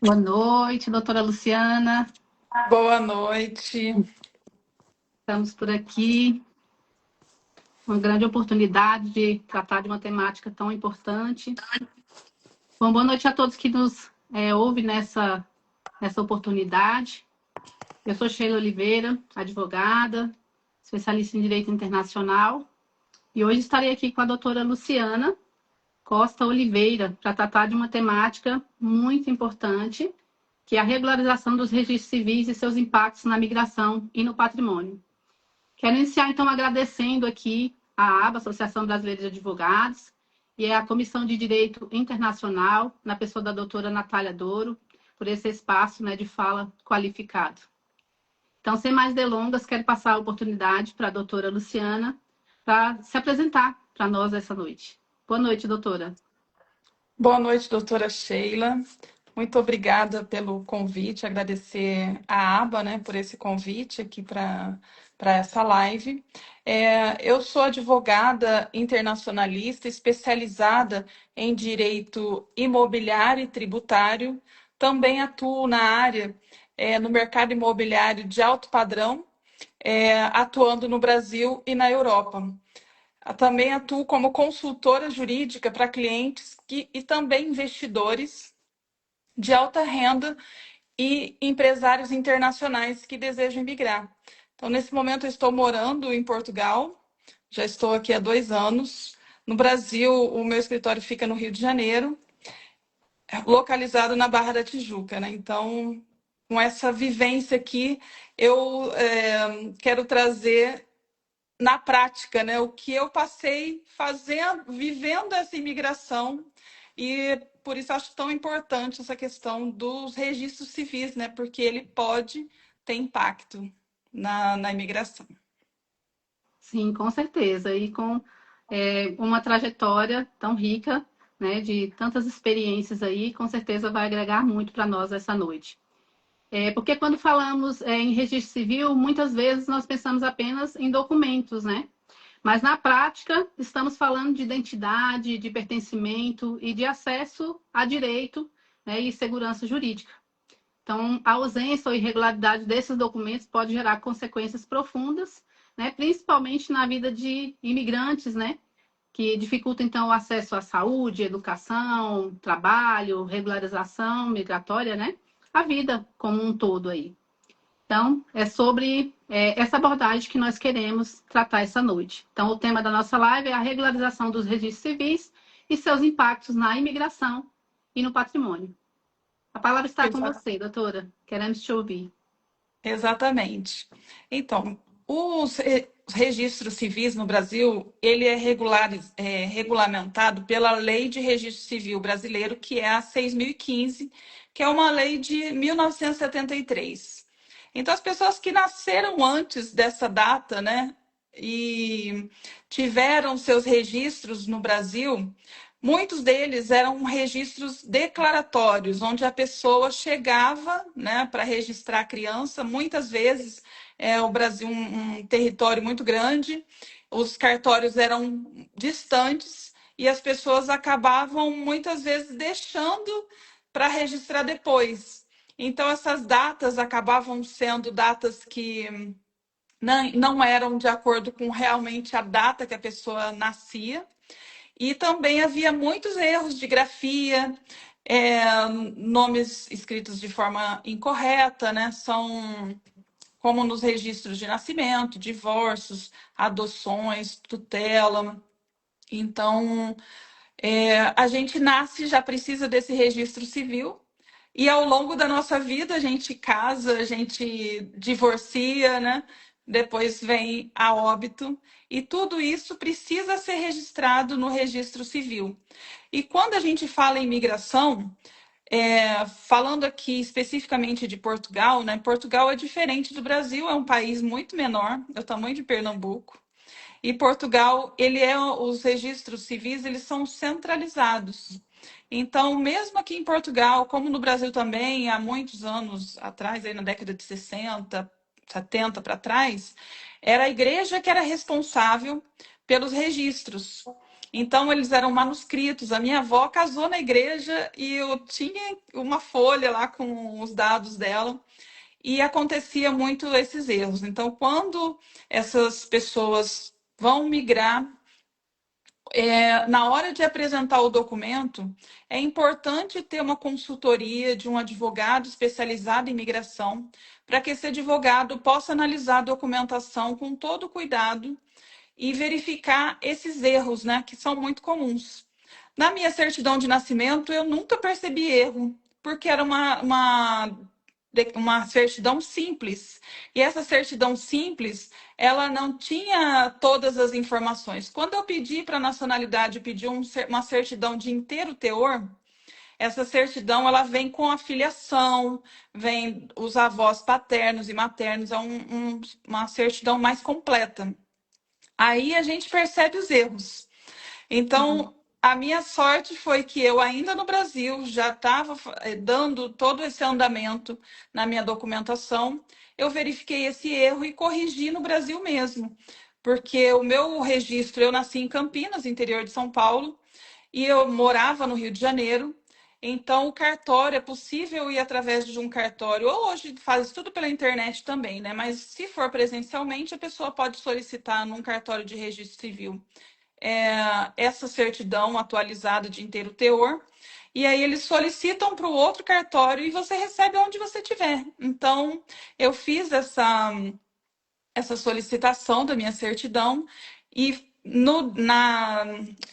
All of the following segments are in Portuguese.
Boa noite, doutora Luciana. Boa noite. Estamos por aqui, uma grande oportunidade de tratar de uma temática tão importante. Bom, boa noite a todos que nos ouvem nessa oportunidade. Eu sou Sheila Oliveira, advogada, especialista em Direito Internacional, e hoje estarei aqui com a doutora Luciana Costa Oliveira para tratar de uma temática muito importante, que é a regularização dos registros civis e seus impactos na migração e no patrimônio. Quero iniciar, então, agradecendo aqui a ABA, Associação Brasileira de Advogados, e a Comissão de Direito Internacional, na pessoa da doutora Natália Douro, por esse espaço, né, de fala qualificado. Então, sem mais delongas, quero passar a oportunidade para a doutora Luciana para se apresentar para nós essa noite. Boa noite, doutora. Boa noite, doutora Sheila. Muito obrigada pelo convite, agradecer à ABA, né, por esse convite aqui para essa live. Eu sou advogada internacionalista especializada em direito imobiliário e tributário. Também atuo na área, no mercado imobiliário de alto padrão, atuando no Brasil e na Europa. Também atuo como consultora jurídica para clientes e também investidores de alta renda e empresários internacionais que desejam migrar. Então, nesse momento, eu estou morando em Portugal, já estou aqui há 2 anos. No Brasil, o meu escritório fica no Rio de Janeiro, localizado na Barra da Tijuca, né? Então, com essa vivência aqui, eu quero trazer na prática, né, o que eu passei fazendo, vivendo essa imigração, e por isso acho tão importante essa questão dos registros civis, né, porque ele pode ter impacto na imigração. Sim, com certeza. E com uma trajetória tão rica, né, de tantas experiências aí, com certeza vai agregar muito para nós essa noite. Porque quando falamos em registro civil, muitas vezes nós pensamos apenas em documentos, né? Mas na prática, estamos falando de identidade, de pertencimento e de acesso a direito, né, e segurança jurídica. Então, a ausência ou irregularidade desses documentos pode gerar consequências profundas, né, principalmente na vida de imigrantes, né, que dificulta, então, o acesso à saúde, educação, trabalho, regularização migratória, né, a vida como um todo aí. Então, é sobre essa abordagem que nós queremos tratar essa noite. Então, o tema da nossa live é a regularização dos registros civis e seus impactos na imigração e no patrimônio. A palavra está com Exa- você, doutora. Queremos te ouvir. Exatamente. Então, os registros civis no Brasil, ele é regulamentado pela Lei de Registro Civil Brasileiro, que é a 6.015, que é uma lei de 1973. Então, as pessoas que nasceram antes dessa data, né, e tiveram seus registros no Brasil, muitos deles eram registros declaratórios, onde a pessoa chegava, né, para registrar a criança. Muitas vezes, o Brasil um território muito grande, os cartórios eram distantes e as pessoas acabavam muitas vezes deixando para registrar depois. Então, essas datas acabavam sendo datas que não eram de acordo com realmente a data que a pessoa nascia. E também havia muitos erros de grafia, nomes escritos de forma incorreta, né? São como nos registros de nascimento, divórcios, adoções, tutela. Então, a gente nasce, já precisa desse registro civil, e ao longo da nossa vida a gente casa, a gente divorcia, né? Depois vem a óbito, e tudo isso precisa ser registrado no registro civil. E quando a gente fala em imigração, falando aqui especificamente de Portugal, né? Portugal é diferente do Brasil, é um país muito menor, é o tamanho de Pernambuco. E Portugal, os registros civis, eles são centralizados. Então, mesmo aqui em Portugal, como no Brasil também, há muitos anos atrás, aí na década de 60, 70 para trás, era a igreja que era responsável pelos registros. Então, eles eram manuscritos. A minha avó casou na igreja e eu tinha uma folha lá com os dados dela. E acontecia muito esses erros. Então, quando essas pessoas vão migrar, na hora de apresentar o documento, é importante ter uma consultoria de um advogado especializado em migração, para que esse advogado possa analisar a documentação com todo cuidado e verificar esses erros, né, que são muito comuns. Na minha certidão de nascimento, eu nunca percebi erro, porque era uma certidão simples. E essa certidão simples, ela não tinha todas as informações. Quando eu pedi para a nacionalidade, pedi uma certidão de inteiro teor, essa certidão ela vem com a filiação, vem os avós paternos e maternos, é uma certidão mais completa. Aí a gente percebe os erros. Sim. Então, a minha sorte foi que eu, ainda no Brasil, já estava dando todo esse andamento na minha documentação. Eu verifiquei esse erro e corrigi no Brasil mesmo, porque o meu registro, eu nasci em Campinas, interior de São Paulo, e eu morava no Rio de Janeiro. Então, o cartório é possível ir através de um cartório, ou hoje faz tudo pela internet também, né? Mas se for presencialmente, a pessoa pode solicitar num cartório de registro civil essa certidão atualizada de inteiro teor, e aí eles solicitam para o outro cartório e você recebe onde você estiver. Então, eu fiz essa solicitação da minha certidão e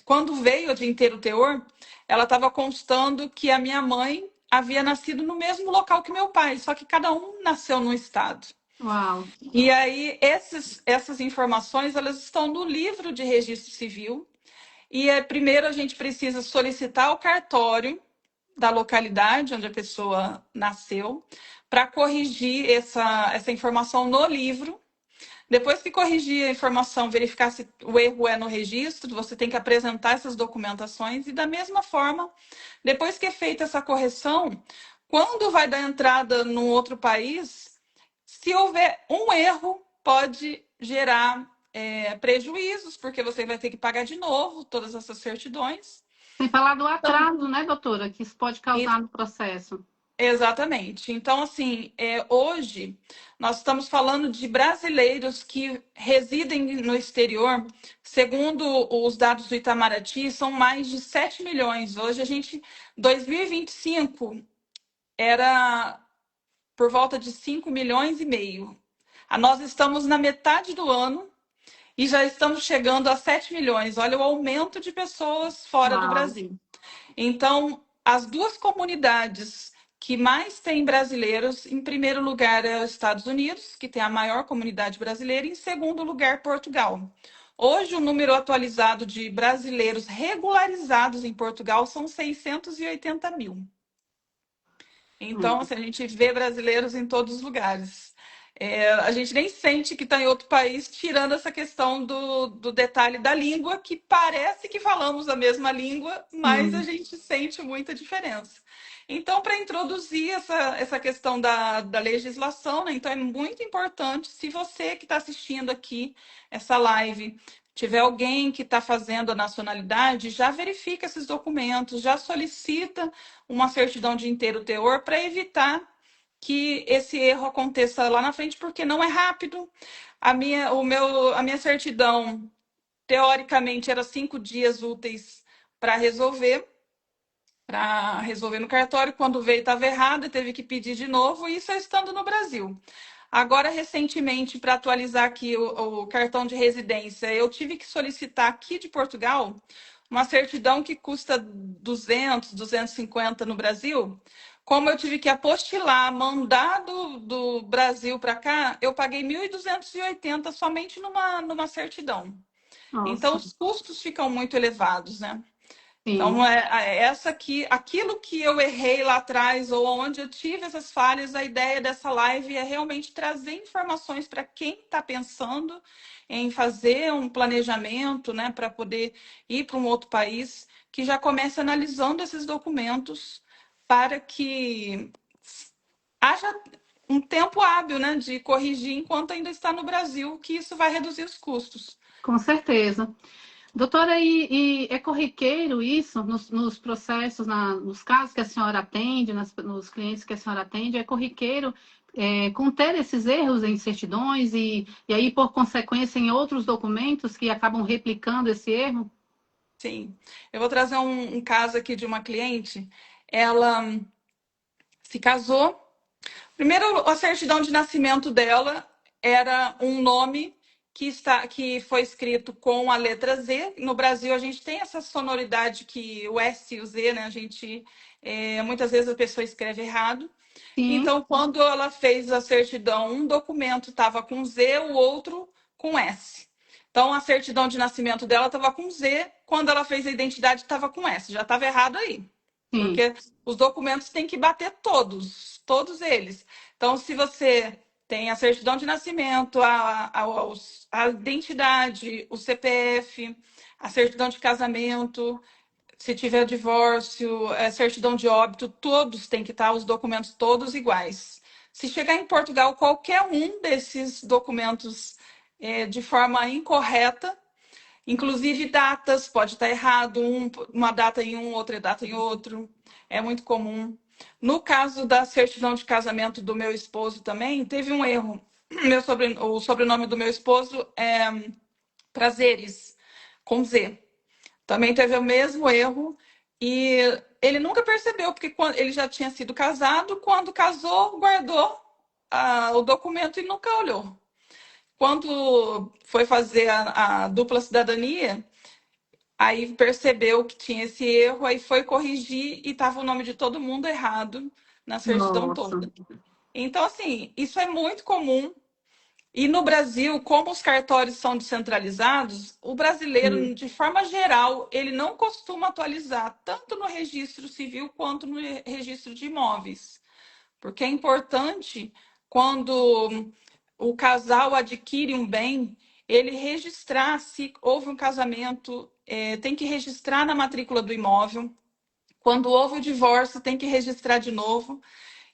quando veio de inteiro teor, ela estava constando que a minha mãe havia nascido no mesmo local que meu pai, só que cada um nasceu num estado. Uau. E aí, essas informações, elas estão no livro de registro civil, e primeiro a gente precisa solicitar o cartório da localidade onde a pessoa nasceu para corrigir essa informação no livro. Depois que corrigir a informação, verificar se o erro é no registro, você tem que apresentar essas documentações. E da mesma forma, depois que é feita essa correção, quando vai dar entrada num outro país, se houver um erro, pode gerar prejuízos, porque você vai ter que pagar de novo todas essas certidões. Sem falar do Então, atraso, né, doutora, que isso pode causar no processo. exatamente. Então, assim, hoje nós estamos falando de brasileiros que residem no exterior. Segundo os dados do Itamaraty, são mais de 7 milhões. Hoje a gente, 2025, era por volta de 5 milhões e meio. Nós estamos na metade do ano e já estamos chegando a 7 milhões. Olha o aumento de pessoas fora do Uau. Brasil. Então, as duas comunidades que mais têm brasileiros, em primeiro lugar é os Estados Unidos, que tem a maior comunidade brasileira, e em segundo lugar, Portugal. Hoje, o número atualizado de brasileiros regularizados em Portugal são 680 mil. Então, assim, a gente vê brasileiros em todos os lugares. A gente nem sente que está em outro país, tirando essa questão do detalhe da língua, que parece que falamos a mesma língua, mas a Sim, gente sente muita diferença. Então, para introduzir essa questão da legislação, né, então é muito importante, se você que está assistindo aqui essa live tiver alguém que está fazendo a nacionalidade, já verifica esses documentos, já solicita uma certidão de inteiro teor para evitar que esse erro aconteça lá na frente, porque não é rápido. A minha certidão, teoricamente, era 5 dias úteis para resolver no cartório. Quando veio, estava errado, teve que pedir de novo, e isso é estando no Brasil. Agora, recentemente, para atualizar aqui o cartão de residência, eu tive que solicitar aqui de Portugal uma certidão que custa 200, 250 no Brasil. Como eu tive que apostilar, mandar do Brasil para cá, eu paguei 1.280 somente numa certidão. Então, nossa, os custos ficam muito elevados, né? sim, Então, aquilo que eu errei lá atrás, ou onde eu tive essas falhas, a ideia dessa live é realmente trazer informações para quem está pensando em fazer um planejamento, né, para poder ir para um outro país, que já comece analisando esses documentos para que haja um tempo hábil, né, de corrigir enquanto ainda está no Brasil, que isso vai reduzir os custos. com certeza. Doutora, e é corriqueiro isso nos processos, nos casos que a senhora atende, nos clientes que a senhora atende, é corriqueiro conter esses erros em certidões e aí, por consequência, em outros documentos que acabam replicando esse erro? Sim. Eu vou trazer um caso aqui de uma cliente. Ela se casou. Primeiro, a certidão de nascimento dela era um nome que foi escrito com a letra Z. No Brasil, a gente tem essa sonoridade que o S e o Z, né? Muitas vezes a pessoa escreve errado. Sim, Então, quando ela fez a certidão, um documento estava com Z, o outro com S. Então, a certidão de nascimento dela estava com Z, quando ela fez a identidade estava com S. Já estava errado aí, sim, porque os documentos têm que bater todos eles. Então, se você tem a certidão de nascimento, a identidade, o CPF, a certidão de casamento, se tiver divórcio, certidão de óbito, todos têm que estar os documentos todos iguais. Se chegar em Portugal qualquer um desses documentos de forma incorreta, inclusive datas, pode estar errado, uma data em um, outra data em outro, é muito comum. No caso da certidão de casamento do meu esposo também, teve um erro. O sobrenome do meu esposo é Prazeres, com Z. Também teve o mesmo erro e ele nunca percebeu, porque quando ele já tinha sido casado, quando casou, guardou o documento e nunca olhou. Quando foi fazer a dupla cidadania, aí percebeu que tinha esse erro, aí foi corrigir e estava o nome de todo mundo errado na certidão nossa, toda. Então, assim, isso é muito comum. E no Brasil, como os cartórios são descentralizados, o sim, brasileiro, de forma geral, ele não costuma atualizar tanto no registro civil quanto no registro de imóveis. Porque é importante, quando o casal adquire um bem, ele registrar se houve um casamento, tem que registrar na matrícula do imóvel. Quando houve o divórcio, tem que registrar de novo.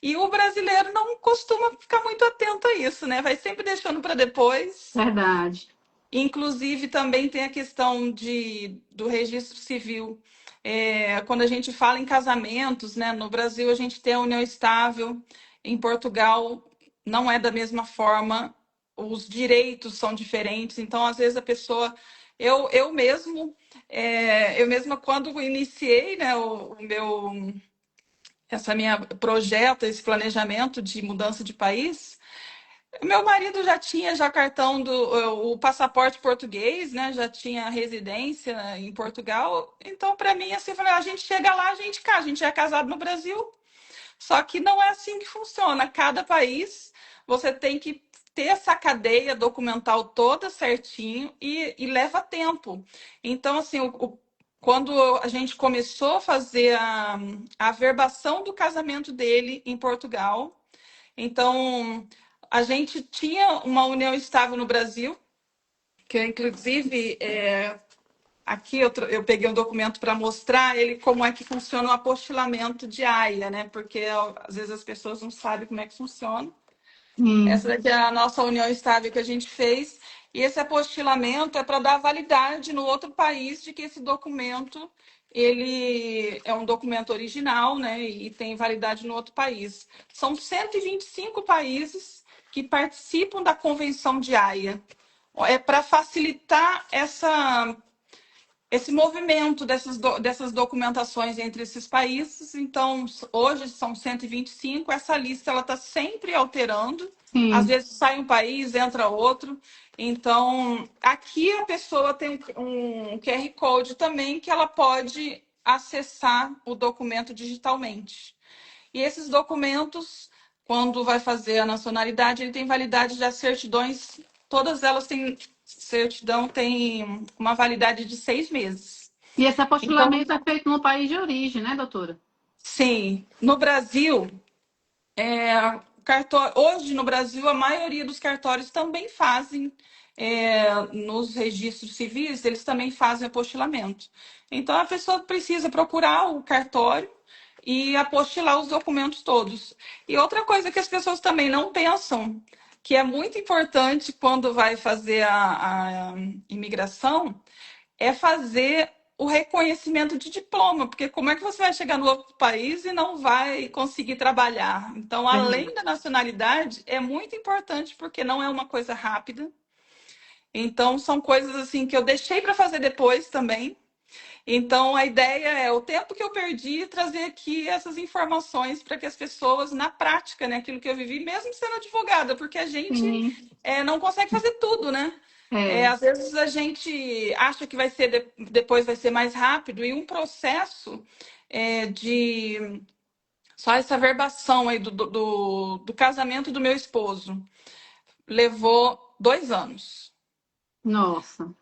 E o brasileiro não costuma ficar muito atento a isso, né? Vai sempre deixando para depois. verdade. Inclusive, também tem a questão do registro civil. Quando a gente fala em casamentos, né? No Brasil, a gente tem a união estável. Em Portugal, não é da mesma forma. Os direitos são diferentes. Então, às vezes, a pessoa... Eu mesmo, eu mesma, quando iniciei, né, o meu essa minha projeto, esse planejamento de mudança de país, meu marido já tinha já cartão o passaporte português, né? Já tinha residência em Portugal. Então, para mim, assim, eu falei, a gente chega lá, a gente casa, a gente é casado no Brasil, só que não é assim que funciona. Cada país você tem que ter essa cadeia documental toda certinho e leva tempo. Então, assim, quando a gente começou a fazer a averbação do casamento dele em Portugal, então a gente tinha uma união estável no Brasil, que eu, inclusive, aqui eu peguei um documento para mostrar ele como é que funciona o apostilamento de AIA, né? Porque às vezes as pessoas não sabem como é que funciona. Essa Sim, daqui é a nossa união estável que a gente fez. E esse apostilamento é para dar validade no outro país de que esse documento ele é um documento original, né? E tem validade no outro país. São 125 países que participam da Convenção de Haia. É para facilitar esse movimento dessas documentações entre esses países. Então, hoje são 125, essa lista ela está sempre alterando. Às sim. vezes sai um país, entra outro. Então, aqui a pessoa tem um QR Code também que ela pode acessar o documento digitalmente. E esses documentos, quando vai fazer a nacionalidade, ele tem validade de certidões, todas elas têm certidão, tem uma validade de 6 meses. E esse Então, apostilamento é feito no país de origem, né, doutora? sim, no Brasil, hoje no Brasil, a maioria dos cartórios também fazem, nos registros civis, eles também fazem apostilamento. Então, a pessoa precisa procurar o cartório e apostilar os documentos todos. E outra coisa que as pessoas também não pensam, que é muito importante quando vai fazer a imigração, é fazer o reconhecimento de diploma, porque como é que você vai chegar no outro país e não vai conseguir trabalhar? Então, além Verdade. da nacionalidade, é muito importante porque não é uma coisa rápida. Então, são coisas assim que eu deixei para fazer depois também. Então, a ideia é o tempo que eu perdi trazer aqui essas informações para que as pessoas, na prática, né, aquilo que eu vivi, mesmo sendo advogada, porque a gente Sim, não consegue fazer tudo, né? é, Às vezes a gente acha que vai ser depois vai ser mais rápido e um processo de só essa verbação aí do casamento do meu esposo levou 2 anos. nossa,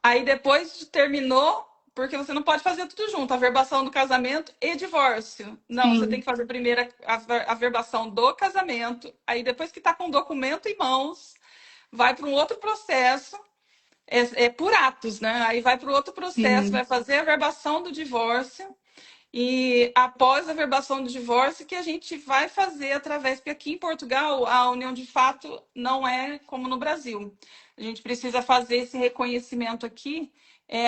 Aí depois terminou, porque você não pode fazer tudo junto, a verbação do casamento e divórcio. Não, você tem sim, que fazer primeiro a verbação do casamento, aí depois que está com o documento em mãos, vai para um outro processo, por atos, né? Aí vai para o outro processo, vai sim, fazer a verbação do divórcio, e após a verbação do divórcio, que a gente vai fazer através, porque aqui em Portugal a união de fato não é como no Brasil. A gente precisa fazer esse reconhecimento aqui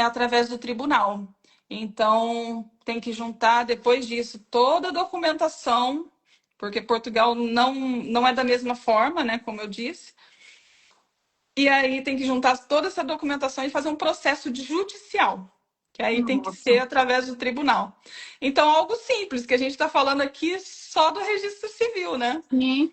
através do tribunal. Então, tem que juntar, depois disso, toda a documentação, porque Portugal não é da mesma forma, né, como eu disse. E aí tem que juntar toda essa documentação e fazer um processo de judicial, que aí tem que ser nossa, através do tribunal. Então, algo simples, que a gente está falando aqui só do registro civil, né? sim.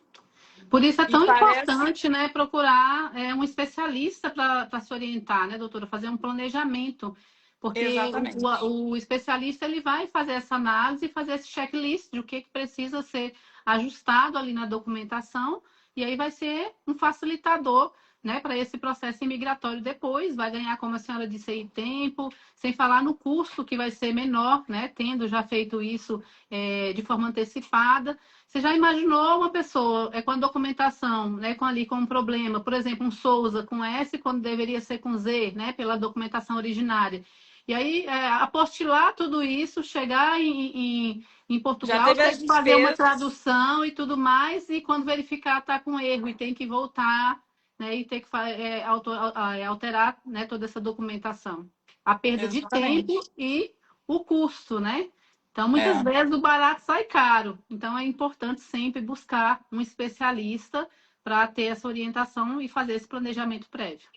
Por isso é E tão parece importante, né, procurar um especialista para se orientar, né, doutora, fazer um planejamento, porque exatamente. o especialista ele vai fazer essa análise e fazer esse checklist de o que precisa ser ajustado ali na documentação, e aí vai ser um facilitador, né, para esse processo imigratório depois, vai ganhar, como a senhora disse aí, tempo, sem falar no custo que vai ser menor, né, tendo já feito isso de forma antecipada. Você já imaginou uma pessoa com a documentação, né, com um problema, por exemplo, um Souza com S quando deveria ser com Z, né, pela documentação originária. E aí, apostilar tudo isso, chegar em Já Portugal, teve ter as que fazer uma despesas, tradução e tudo mais, e quando verificar está com erro e tem que voltar, né, e ter que alterar, né, toda essa documentação. A perda de tempo exatamente. e o custo, né? Então, muitas É. vezes o barato sai caro. Então, é importante sempre buscar um especialista para ter essa orientação e fazer esse planejamento prévio.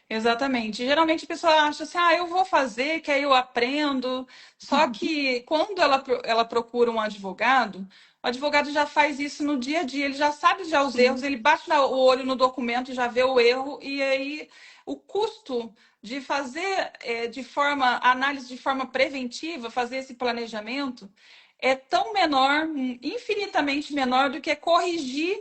Exatamente. Geralmente a pessoa acha assim, eu vou fazer, que aí eu aprendo. Só que quando ela procura um advogado, o advogado já faz isso no dia a dia, ele já sabe já os erros, Sim, ele bate o olho no documento, já vê o erro, e aí o custo de fazer de forma, análise de forma preventiva, fazer esse planejamento, é tão menor, infinitamente menor do que corrigir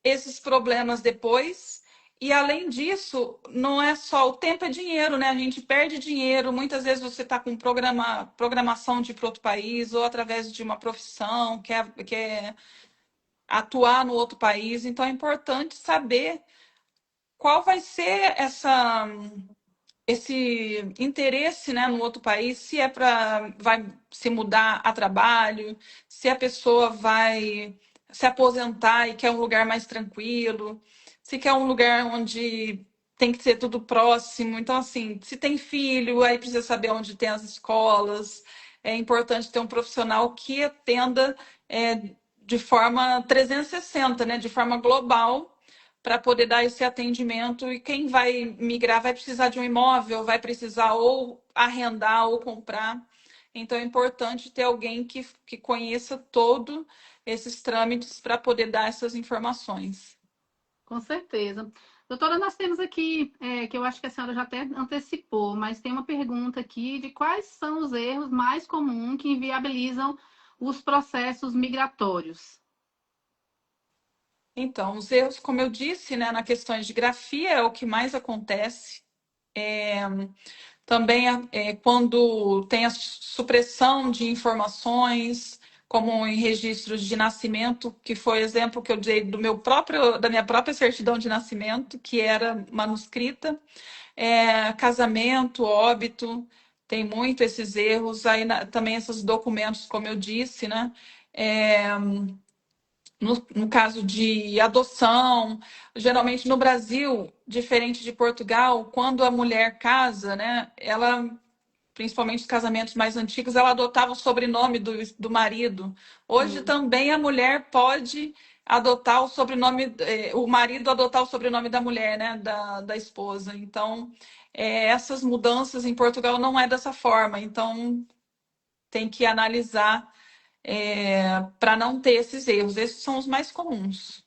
esses problemas depois. E além disso, não é só o tempo é dinheiro, né? A gente perde dinheiro. Muitas vezes você está com programação de ir para outro país ou através de uma profissão, quer atuar no outro país. Então é importante saber qual vai ser esse interesse, né, no outro país, se é para vai se mudar a trabalho, se a pessoa vai se aposentar e quer um lugar mais tranquilo, se quer um lugar onde tem que ser tudo próximo. Então, assim, se tem filho, aí precisa saber onde tem as escolas. É importante ter um profissional que atenda de forma 360, né, de forma global, para poder dar esse atendimento. E quem vai migrar vai precisar de um imóvel, vai precisar ou arrendar ou comprar. Então é importante ter alguém que conheça todos esses trâmites para poder dar essas informações. com certeza. Doutora, nós temos aqui, que eu acho que a senhora já até antecipou, mas tem uma pergunta aqui de quais são os erros mais comuns que inviabilizam os processos migratórios. Então, os erros, como eu disse, né, na questões de grafia é o que mais acontece. Também quando tem a supressão de informações, como em registros de nascimento, que foi o exemplo que eu dei da minha própria certidão de nascimento, que era manuscrita, casamento, óbito, tem muito esses erros, aí também esses documentos, como eu disse, né? É, no caso de adoção, geralmente no Brasil, diferente de Portugal, quando a mulher casa, né, ela, principalmente os casamentos mais antigos, ela adotava o sobrenome do marido. Hoje Sim, também a mulher pode adotar o sobrenome, o marido adotar o sobrenome da mulher, né, da esposa. Então, essas mudanças em Portugal não é dessa forma. Então, tem que analisar para não ter esses erros. Esses são os mais comuns.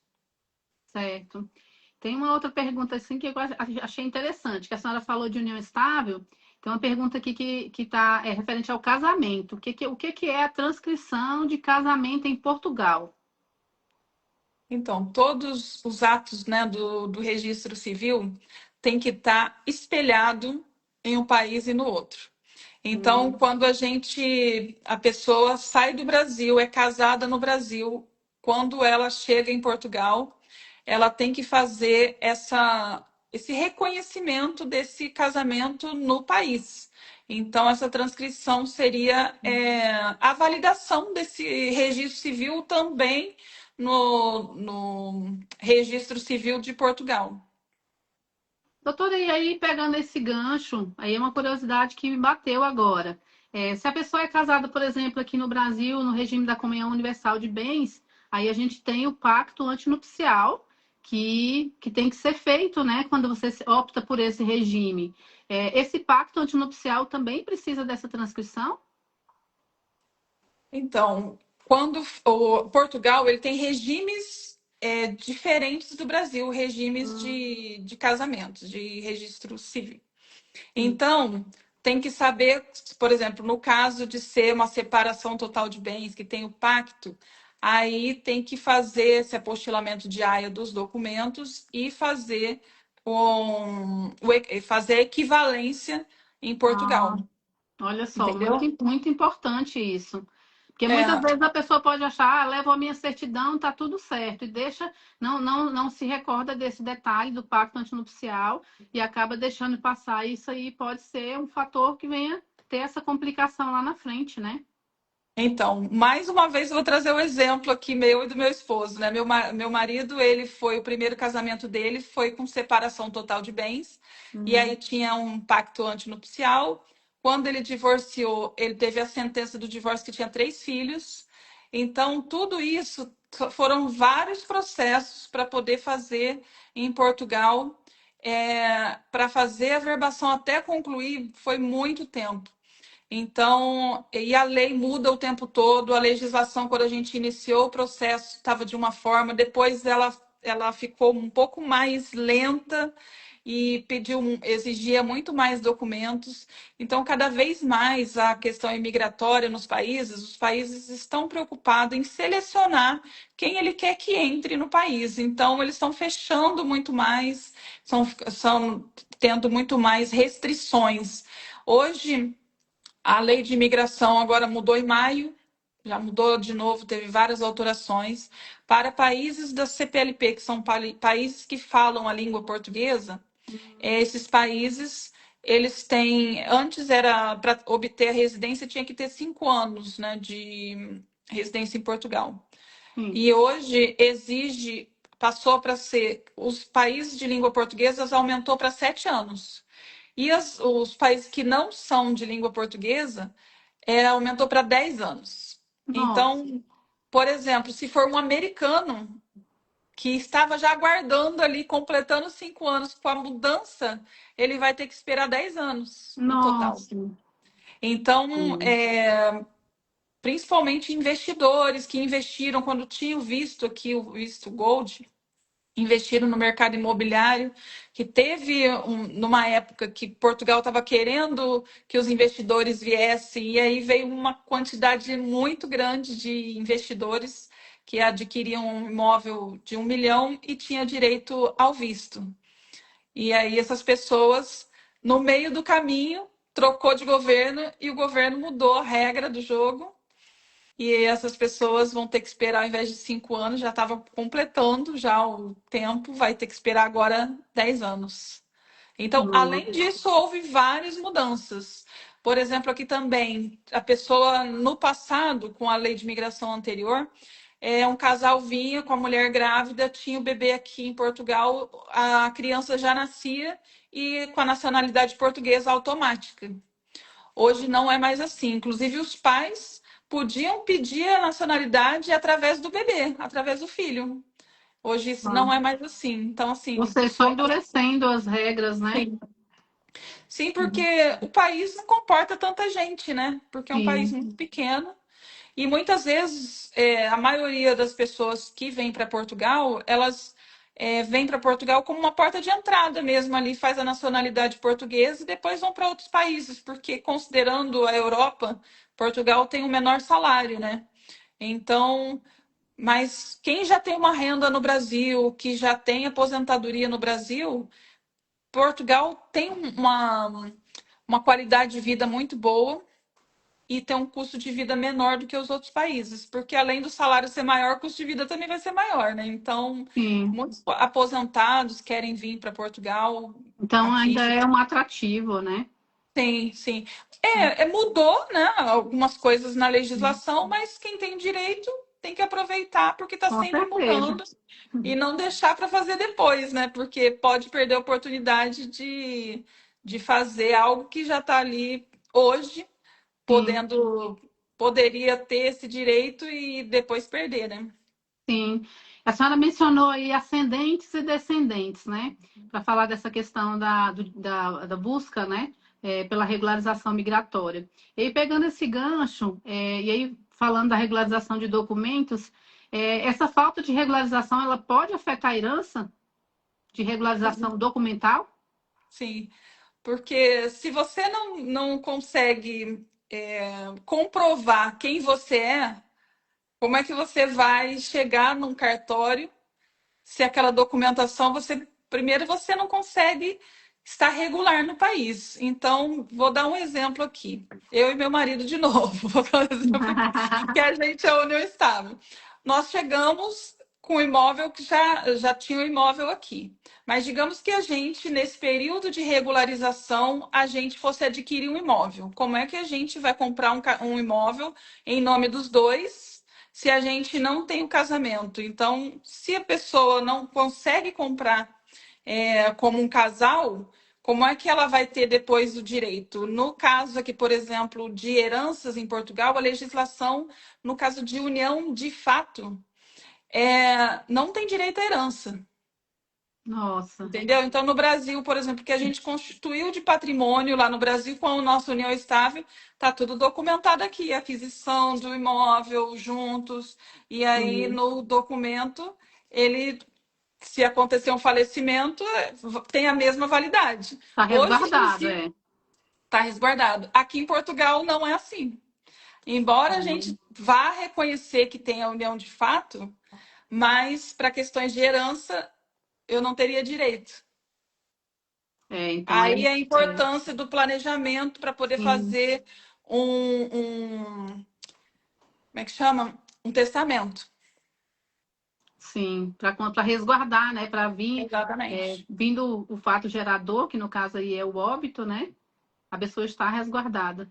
certo. Tem uma outra pergunta assim que eu achei interessante, que a senhora falou de união estável. Tem uma pergunta aqui que tá, referente ao casamento. O que é a transcrição de casamento em Portugal? Então, todos os atos, né, do registro civil têm que estar espelhado em um país e no outro. Então, Hum, quando a pessoa sai do Brasil, é casada no Brasil, quando ela chega em Portugal, ela tem que fazer esse reconhecimento desse casamento no país. Então, essa transcrição seria a validação desse registro civil também no registro civil de Portugal. Doutora, e aí, pegando esse gancho, aí é uma curiosidade que me bateu agora. Se a pessoa é casada, por exemplo, aqui no Brasil, no regime da comunhão universal de bens, aí a gente tem o pacto antinupcial, que tem que ser feito, né, quando você opta por esse regime. Esse pacto antinupcial também precisa dessa transcrição? Então, quando o Portugal ele tem regimes diferentes do Brasil, regimes Hum, de casamentos, de registro civil. sim. Então, tem que saber, por exemplo, no caso de ser uma separação total de bens, que tem o pacto, aí tem que fazer esse apostilamento de aia dos documentos e fazer fazer a equivalência em Portugal, Ah, olha só, muito, entendeu? muito importante isso. Porque muitas É, vezes a pessoa pode achar, levo a minha certidão, tá tudo certo, e deixa, não se recorda desse detalhe do pacto antinupcial e acaba deixando passar. Isso aí pode ser um fator que venha ter essa complicação lá na frente, né? então, mais uma vez eu vou trazer o exemplo aqui meu e do meu esposo, né? Meu marido, ele foi o primeiro casamento dele foi com separação total de bens, e aí Hum, tinha um pacto antinupcial. Quando ele divorciou, ele teve a sentença do divórcio que tinha 3 filhos. Então, tudo isso foram vários processos para poder fazer em Portugal, para fazer a verbação até concluir, foi muito tempo. Então, e a lei muda o tempo todo, a legislação, quando a gente iniciou o processo, estava de uma forma, depois ela ficou um pouco mais lenta e exigia muito mais documentos. Então, cada vez mais a questão imigratória nos países, os países estão preocupados em selecionar quem ele quer que entre no país. Então, eles estão fechando muito mais, são tendo muito mais restrições. Hoje, a lei de imigração agora mudou em maio, já mudou de novo, teve várias alterações. Para países da CPLP, que são países que falam a língua portuguesa, esses países, eles têm. Antes era para obter a residência, tinha que ter 5 anos, né, de residência em Portugal. sim. E hoje passou para ser. Os países de língua portuguesa aumentou para 7 anos. E os países que não são de língua portuguesa aumentou para 10 anos. Nossa, Então, por exemplo, se for um americano que estava já aguardando ali, completando 5 anos com a mudança, ele vai ter que esperar 10 anos no total. nossa. Então, Sim. principalmente investidores que investiram quando tinham visto aqui o visto Gold, investiram no mercado imobiliário, que teve numa época que Portugal estava querendo que os investidores viessem, e aí veio uma quantidade muito grande de investidores que adquiriam um imóvel de 1 milhão e tinha direito ao visto. E aí essas pessoas, no meio do caminho, trocou de governo e o governo mudou a regra do jogo e essas pessoas vão ter que esperar, ao invés de 5 anos, já estava completando já o tempo, vai ter que esperar agora 10 anos. Então, além Nossa. disso, houve várias mudanças. Por exemplo, aqui também, a pessoa no passado, com a lei de imigração anterior, um casal vinha com a mulher grávida, tinha o bebê aqui em Portugal, a criança já nascia e com a nacionalidade portuguesa automática. Hoje não é mais assim. Inclusive, os pais podiam pedir a nacionalidade através do bebê, através do filho. Hoje isso Ah, não é mais assim. Então, assim, você só endurecendo as regras, né? sim. Sim, porque o país não comporta tanta gente, né? Porque é um país Sim, muito pequeno. E muitas vezes, a maioria das pessoas que vêm para Portugal, elas vêm para Portugal como uma porta de entrada mesmo ali, faz a nacionalidade portuguesa e depois vão para outros países, porque considerando a Europa, Portugal tem o menor salário, né? Então, mas quem já tem uma renda no Brasil, que já tem aposentadoria no Brasil, Portugal tem uma qualidade de vida muito boa e ter um custo de vida menor do que os outros países, porque além do salário ser maior, o custo de vida também vai ser maior, né? Então, sim. muitos aposentados querem vir para Portugal Então aqui. ainda é um atrativo, né? Sim, sim. Mudou, né, algumas coisas na legislação, mas quem tem direito tem que aproveitar porque está Com sempre certeza. mudando e não deixar para fazer depois, né? Porque pode perder a oportunidade de fazer algo que já está ali hoje Sim, poderia ter esse direito e depois perder, né? sim. A senhora mencionou aí ascendentes e descendentes, né? Para falar dessa questão da busca, né? Pela regularização migratória. E aí, pegando esse gancho, e aí falando da regularização de documentos, essa falta de regularização, ela pode afetar a herança de regularização documental? Sim, porque se você não consegue comprovar quem você é, como é que você vai chegar num cartório se aquela documentação você não consegue estar regular no país. Então, vou dar um exemplo aqui. Eu e meu marido de novo, vou dar um exemplo aqui, que a gente é união estável. Nós chegamos com o imóvel que já tinha o imóvel aqui. Mas digamos que a gente, nesse período de regularização, a gente fosse adquirir um imóvel. Como é que a gente vai comprar um imóvel em nome dos dois se a gente não tem o casamento? Então, se a pessoa não consegue comprar como um casal, como é que ela vai ter depois o direito? No caso aqui, por exemplo, de heranças em Portugal, a legislação, no caso de união de fato, não tem direito à herança. Nossa. Entendeu? Então, no Brasil, por exemplo, que a gente constituiu de patrimônio lá no Brasil com a nossa união estável, está tudo documentado aqui, aquisição do imóvel juntos, e aí Sim. no documento, ele, se acontecer um falecimento, tem a mesma validade. Está Hoje, resguardado, inclusive, é. está resguardado. Aqui em Portugal não é assim. Embora a gente vá reconhecer que tem a união de fato, mas para questões de herança, eu não teria direito. Então Aí é, a importância do planejamento para poder sim, fazer como é que chama? Um testamento. sim, para resguardar, né? Para vir, Exatamente. vindo o fato gerador, que no caso aí é o óbito, né? A pessoa está resguardada.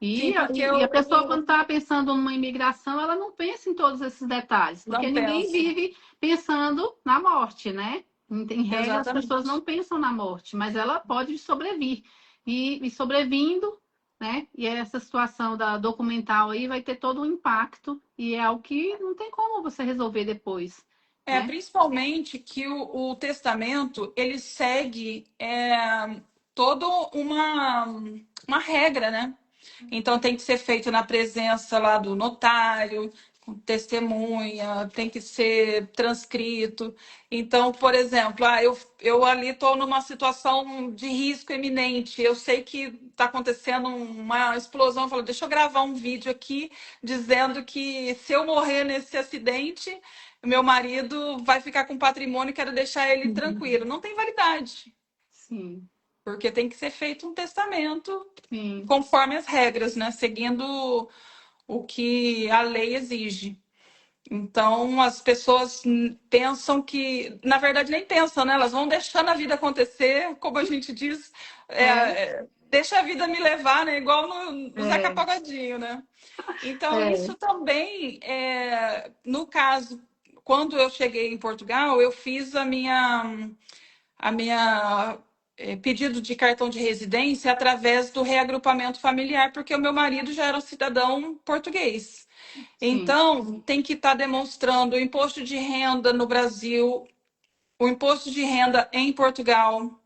Sim, porque E a pessoa, quando está pensando numa imigração, ela não pensa em todos esses detalhes, porque não ninguém pensa. vive pensando na morte, né? Em regra, as pessoas não Exatamente. pensam na morte, mas ela pode sobreviver. E sobrevindo, né? E essa situação da documental aí vai ter todo um impacto, e é algo que não tem como você resolver depois, né? Principalmente que o testamento ele segue toda uma regra, né? Então tem que ser feito na presença lá do notário, com testemunha, tem que ser transcrito. Então, por exemplo, eu ali estou numa situação de risco iminente, eu sei que está acontecendo uma explosão, eu falo, deixa eu gravar um vídeo aqui dizendo que se eu morrer nesse acidente, meu marido vai ficar com patrimônio, quero deixar ele tranquilo. Não tem validade, Sim, porque tem que ser feito um testamento sim. conforme as regras, né? Seguindo o que a lei exige. Então, as pessoas pensam que, na verdade, nem pensam, né? Elas vão deixando a vida acontecer, como a gente diz, É, deixa a vida me levar, né? Igual no Zeca É, Pagodinho, né? Então, é, isso também, no caso, quando eu cheguei em Portugal, eu fiz a minha pedido de cartão de residência através do reagrupamento familiar, porque o meu marido já era um cidadão português. sim, Então, tem que estar demonstrando o imposto de renda no Brasil, o imposto de renda em Portugal,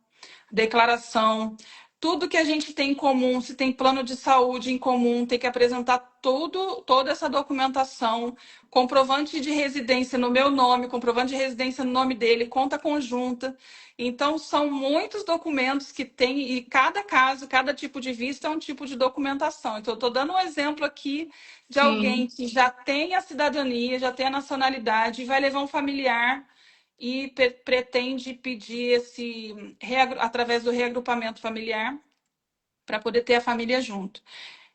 declaração, tudo que a gente tem em comum, se tem plano de saúde em comum, tem que apresentar toda essa documentação, comprovante de residência no meu nome, comprovante de residência no nome dele, conta conjunta. Então, são muitos documentos que tem, e cada caso, cada tipo de visto é um tipo de documentação. Então, eu estou dando um exemplo aqui de alguém sim, que já tem a cidadania, já tem a nacionalidade, e vai levar um familiar e pretende pedir através do reagrupamento familiar para poder ter a família junto.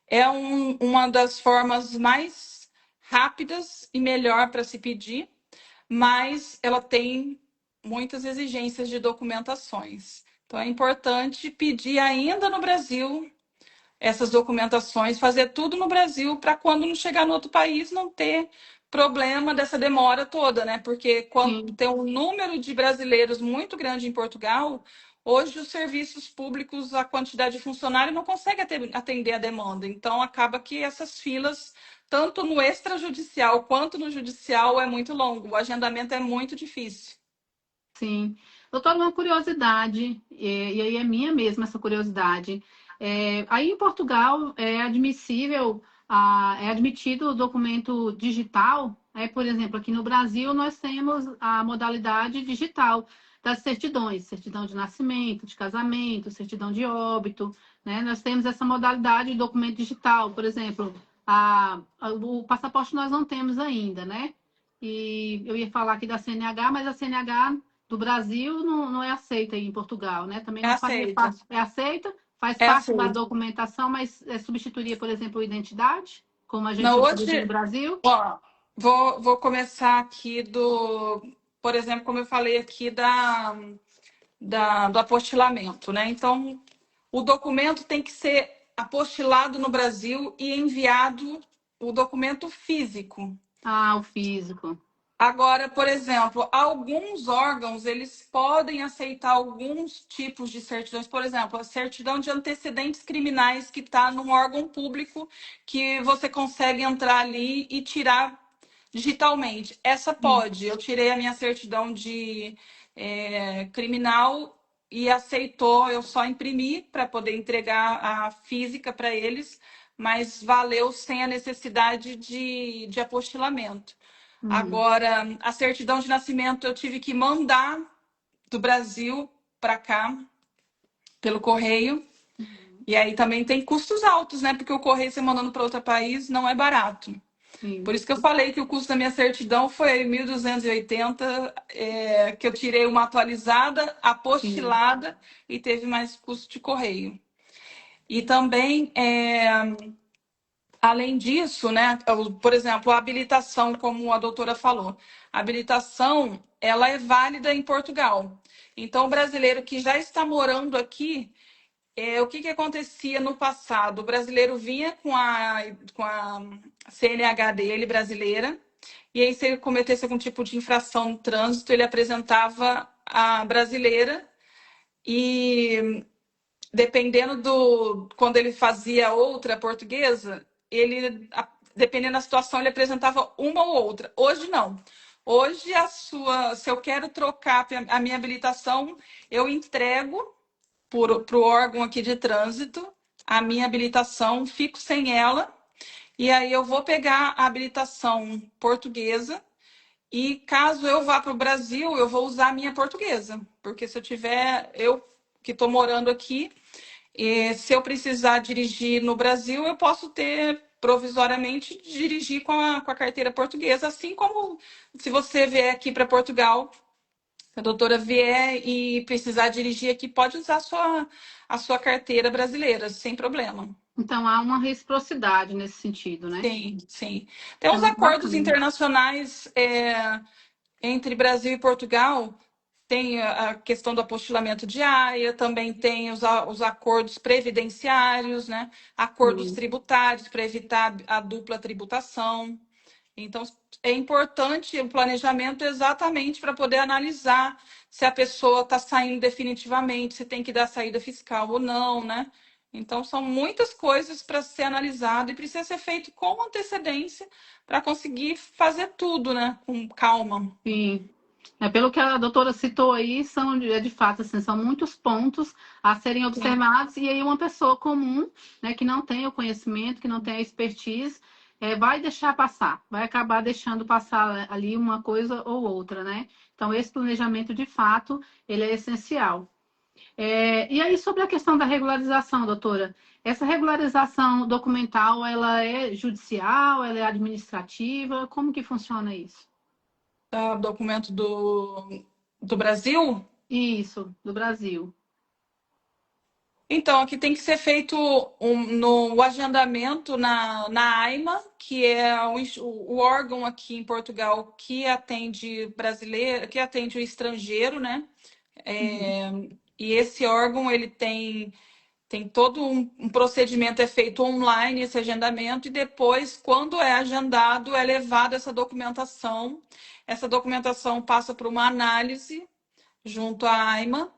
É uma das formas mais rápidas e melhor para se pedir, mas ela tem muitas exigências de documentações. Então é importante pedir ainda no Brasil essas documentações, fazer tudo no Brasil para quando não chegar no outro país não ter problema dessa demora toda, né? Porque quando sim. tem um número de brasileiros muito grande em Portugal, hoje os serviços públicos, a quantidade de funcionários não consegue atender a demanda. Então acaba que essas filas, tanto no extrajudicial quanto no judicial, é muito longo. O agendamento é muito difícil. Sim. Doutora, uma curiosidade, e aí é minha mesma essa curiosidade. Aí em Portugal é admissível, é admitido o documento digital? Por exemplo, aqui no Brasil nós temos a modalidade digital das certidões, certidão de nascimento, de casamento, certidão de óbito, né? Nós temos essa modalidade de documento digital, por exemplo, o passaporte nós não temos ainda, né? E eu ia falar aqui da CNH, mas a CNH do Brasil não é aceita aí em Portugal, né? Também É não faria aceita. parte, é aceita, faz É parte da aceita. documentação, mas substituiria, por exemplo, a identidade, como a gente Não, utiliza no hoje, Brasil. ó, vou começar aqui por exemplo, como eu falei aqui do apostilamento, né? Então, o documento tem que ser apostilado no Brasil e enviado o documento físico. Ah, o físico. Agora, por exemplo, alguns órgãos, eles podem aceitar alguns tipos de certidões. Por exemplo, a certidão de antecedentes criminais que está num órgão público que você consegue entrar ali e tirar digitalmente. Essa Sim. pode. Eu tirei a minha certidão de criminal e aceitou. Eu só imprimi para poder entregar a física para eles, mas valeu sem a necessidade de apostilamento. Uhum. Agora, a certidão de nascimento eu tive que mandar do Brasil para cá pelo correio. Uhum. E aí também tem custos altos, né? Porque o correio você mandando para outro país não é barato. Por Sim, isso que eu falei que o custo da minha certidão foi 1.280, que eu tirei uma atualizada, sim. apostilada e teve mais custo de correio. E também, além disso, né, por exemplo, a habilitação, como a doutora falou, a habilitação ela é válida em Portugal. Então, o brasileiro que já está morando aqui, o que acontecia no passado? O brasileiro vinha com a CNH dele brasileira, e aí, se ele cometesse algum tipo de infração no trânsito, ele apresentava a brasileira, e dependendo quando ele fazia outra portuguesa, dependendo da situação, ele apresentava uma ou outra. Hoje não. Hoje, se eu quero trocar a minha habilitação, eu entrego para o órgão aqui de trânsito a minha habilitação, fico sem ela, e aí eu vou pegar a habilitação portuguesa, e caso eu vá para o Brasil, eu vou usar a minha portuguesa, porque se eu que estou morando aqui, e se eu precisar dirigir no Brasil, eu posso ter provisoriamente dirigir com a carteira portuguesa, assim como se você vier aqui para Portugal, se a doutora vier e precisar dirigir aqui, pode usar a sua carteira brasileira, sem problema. Então há uma reciprocidade nesse sentido, né? Sim, sim. Tem É uns muito acordos bacana. internacionais entre Brasil e Portugal tem a questão do apostilamento de área, também tem os acordos previdenciários, né? Acordos Sim, tributários para evitar a dupla tributação. Então, é importante o planejamento exatamente para poder analisar se a pessoa está saindo definitivamente, se tem que dar saída fiscal ou não, né? Então, são muitas coisas para ser analisado e precisa ser feito com antecedência para conseguir fazer tudo, né? Com calma. sim. Pelo que a doutora citou aí, de fato, assim, são muitos pontos a serem Sim. observados, e aí uma pessoa comum, né, que não tem o conhecimento, que não tem a expertise, vai deixar passar, vai acabar deixando passar ali uma coisa ou outra, né? Então, esse planejamento, de fato, ele é essencial. E aí, sobre a questão da regularização, doutora, essa regularização documental, ela é judicial, ela é administrativa? Como que funciona isso? Documento do Brasil. Isso, do Brasil. Então, aqui tem que ser feito no agendamento na AIMA, que é o órgão aqui em Portugal que atende brasileiro, que atende o estrangeiro, né? Uhum. É, e esse órgão ele tem todo um procedimento, é feito online esse agendamento, e depois, quando é agendado, é levada essa documentação. Essa documentação passa por uma análise junto à AIMA,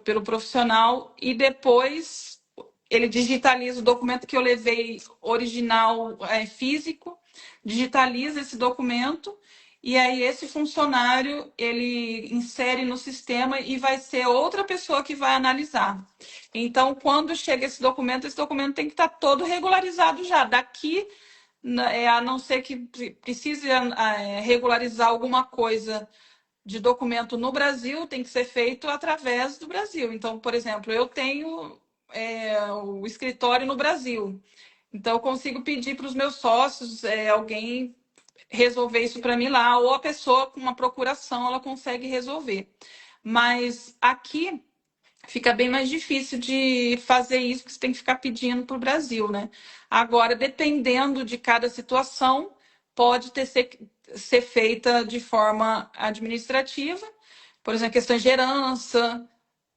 pelo profissional, e depois ele digitaliza o documento que eu levei original, físico, digitaliza esse documento, e aí esse funcionário ele insere no sistema e vai ser outra pessoa que vai analisar. Então, quando chega esse documento tem que estar todo regularizado já. Daqui, a não ser que precise regularizar alguma coisa de documento no Brasil, tem que ser feito através do Brasil. Então, por exemplo, eu tenho o escritório no Brasil. Então, eu consigo pedir para os meus sócios, alguém resolver isso para mim lá, ou a pessoa com uma procuração, ela consegue resolver. Mas aqui fica bem mais difícil de fazer isso, porque você tem que ficar pedindo para o Brasil, né? Agora, dependendo de cada situação, pode ser feita de forma administrativa, por exemplo, questões de herança,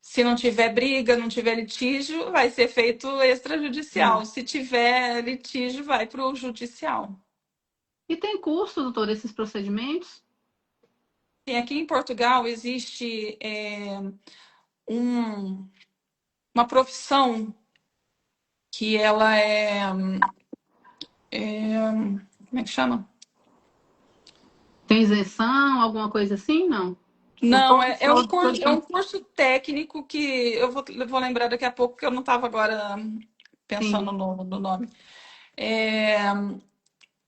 se não tiver briga, não tiver litígio, vai ser feito extrajudicial. Se tiver litígio, vai para o judicial. E tem curso, doutor, esses procedimentos? E aqui em Portugal existe um- uma profissão que ela como é que chama? Tem isenção, alguma coisa assim? Não. Ou Não, todos, todos é um são. curso técnico que eu vou lembrar daqui a pouco, porque eu não estava agora pensando Sim. no nome. É,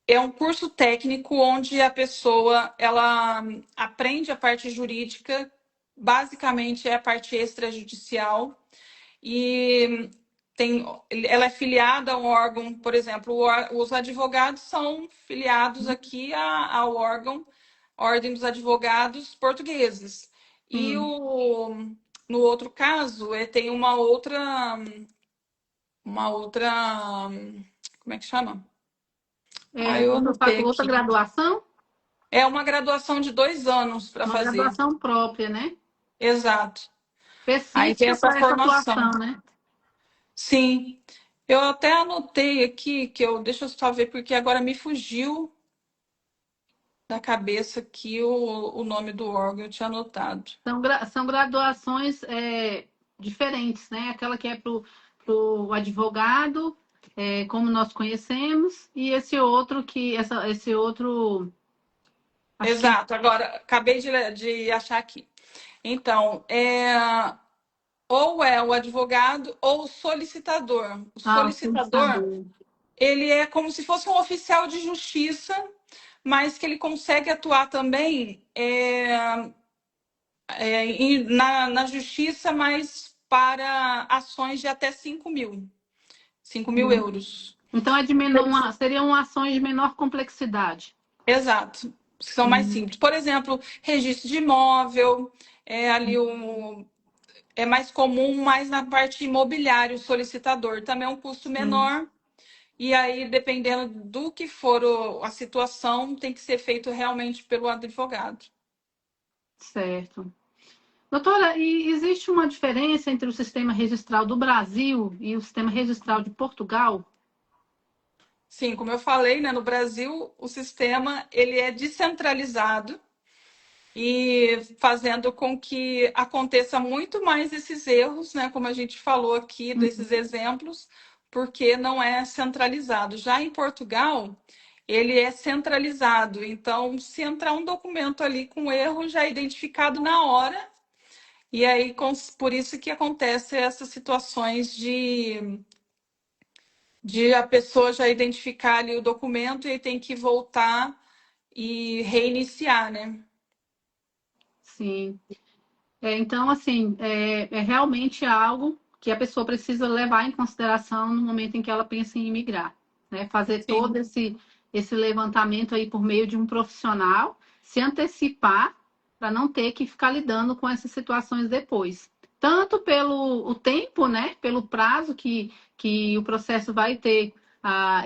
é um curso técnico onde a pessoa ela aprende a parte jurídica, basicamente é a parte extrajudicial, e ela é filiada a um órgão, por exemplo, os advogados são filiados aqui ao órgão Ordem dos Advogados Portugueses. E Sim. no outro caso, tem uma outra, como é que chama? Eu anotei Outra aqui. graduação? É uma graduação de 2 anos para Uma fazer. graduação própria, né? Exato. Aí tem Específica essa para essa formação. atuação, né? Sim. Eu até anotei aqui deixa eu só ver porque agora me fugiu da cabeça aqui o nome do órgão, eu tinha anotado. São graduações diferentes, né? Aquela que é para o advogado, como nós conhecemos, e esse outro, acho que Exato, agora acabei de achar aqui. Então, ou é o advogado ou o solicitador. O o solicitador, solicitador. ele é como se fosse um oficial de justiça, mas que ele consegue atuar também na justiça, mas para ações de até 5.000 euros. Então seriam ações de menor complexidade. Exato, são mais Uhum. simples. Por exemplo, registro de imóvel, ali é mais comum, mais na parte imobiliária, o solicitador. Também é um custo Sim, menor, e aí, dependendo do que for a situação, tem que ser feito realmente pelo advogado. certo. Doutora, e existe uma diferença entre o sistema registral do Brasil e o sistema registral de Portugal? Sim, como eu falei, né, no Brasil o sistema ele é descentralizado e fazendo com que aconteça muito mais esses erros, né, como a gente falou aqui desses Uhum. exemplos, porque não é centralizado. Já em Portugal, ele é centralizado. Então, se entrar um documento ali com erro, já é identificado na hora. E aí, por isso que acontece essas situações de a pessoa já identificar ali o documento e tem que voltar e reiniciar, né? Sim. Então, assim, é realmente algo que a pessoa precisa levar em consideração no momento em que ela pensa em imigrar, né? Fazer todo Sim, esse levantamento aí por meio de um profissional, se antecipar para não ter que ficar lidando com essas situações depois. Tanto pelo o tempo, né? Pelo prazo que o processo vai ter